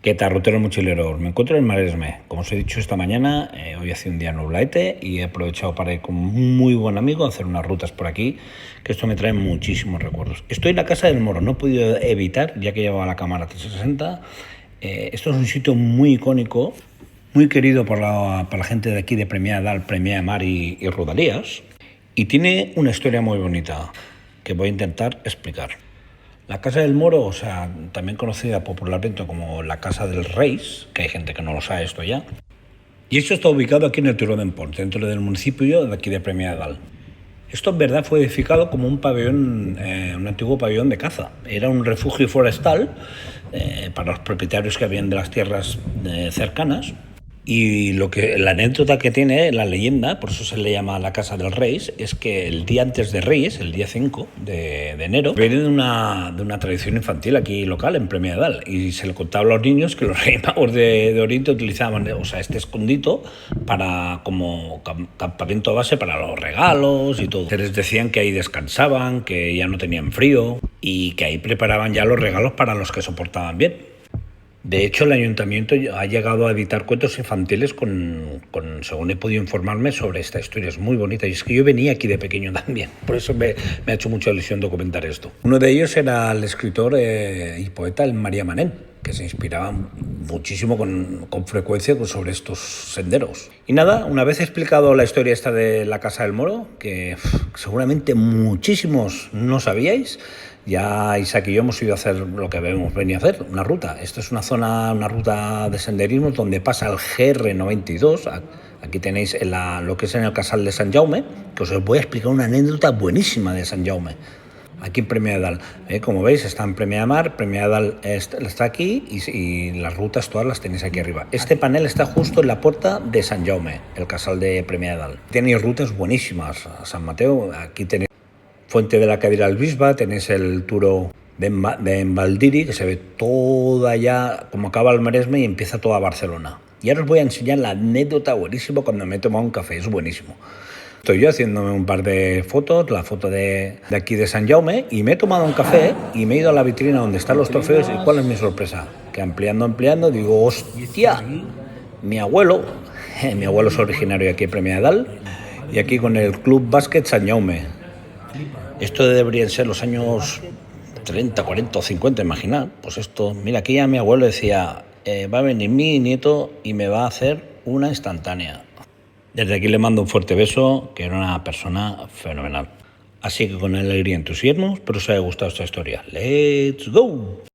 ¿Qué tal, ruteros mochileros? Me encuentro en Maresme. Como os he dicho esta mañana, hoy hace un día nublaete y he aprovechado para ir con un muy buen amigo a hacer unas rutas por aquí, que esto me trae muchísimos recuerdos. Estoy en la Casa del Moro, no he podido evitar, ya que llevaba la cámara 360. Esto es un sitio muy icónico, muy querido por la gente de aquí de Premià de Dalt, Premià de Mar y Rodalies, y tiene una historia muy bonita que voy a intentar explicar. La Casa del Moro, o sea, también conocida popularmente como la Casa del Reis, que hay gente que no lo sabe esto ya, y esto está ubicado aquí en el Turó d'Emport, dentro del municipio de aquí de Premià de Dalt. Esto en verdad fue edificado como un pabellón, un antiguo pabellón de caza. Era un refugio forestal para los propietarios que habían de las tierras cercanas. Y la anécdota que tiene, la leyenda, por eso se le llama la Casa del Rey, es que el día antes de Reyes, el día 5 de enero, viene de una tradición infantil aquí local, en Premià de Dalt, y se le contaba a los niños que los Reyes Magos de Oriente utilizaban, o sea, este escondito para como campamento base para los regalos y todo. Les decían que ahí descansaban, que ya no tenían frío y que ahí preparaban ya los regalos para los que soportaban bien. De hecho, el ayuntamiento ha llegado a editar cuentos infantiles según he podido informarme sobre esta historia. Es muy bonita y es que yo venía aquí de pequeño también. Por eso me ha hecho mucha ilusión documentar esto. Uno de ellos era el escritor y poeta el Maria Manent, que se inspiraba muchísimo con frecuencia sobre estos senderos. Y nada, una vez explicado la historia esta de la Casa del Moro, que seguramente muchísimos no sabíais, ya Isaac y yo hemos ido a hacer lo que hemos venido a hacer, una ruta. Esta es una ruta de senderismo donde pasa el GR92. Aquí tenéis lo que es en el Casal de Sant Jaume, que os voy a explicar una anécdota buenísima de Sant Jaume. Aquí en Premià de Dalt. Como veis, está en Premià de Mar, Premià de Dalt está aquí y las rutas todas las tenéis aquí arriba. Este panel está justo en la puerta de Sant Jaume, el Casal de Premià de Dalt. Tenéis rutas buenísimas a Sant Mateu. Aquí tenéis Fuente de la Cadira al Bisba, tenéis el Turó de Valldigna, que se ve toda ya, como acaba el Maresme y empieza toda Barcelona. Y ahora os voy a enseñar la anécdota buenísima cuando me he tomado un café, es buenísimo. Estoy yo haciéndome un par de fotos, la foto de aquí de Sant Jaume, y me he tomado un café y me he ido a la vitrina donde están los trofeos. ¿Y cuál es mi sorpresa? Que ampliando, digo, hostia, mi abuelo es originario aquí en Premià de Dalt, y aquí con el Club Bàsquet Sant Jaume. Esto deberían ser los años 30, 40 o 50, imaginad. Pues esto, mira, aquí ya mi abuelo decía, va a venir mi nieto y me va a hacer una instantánea. Desde aquí le mando un fuerte beso, que era una persona fenomenal. Así que con alegría y entusiasmo, espero os haya gustado esta historia. ¡Let's go!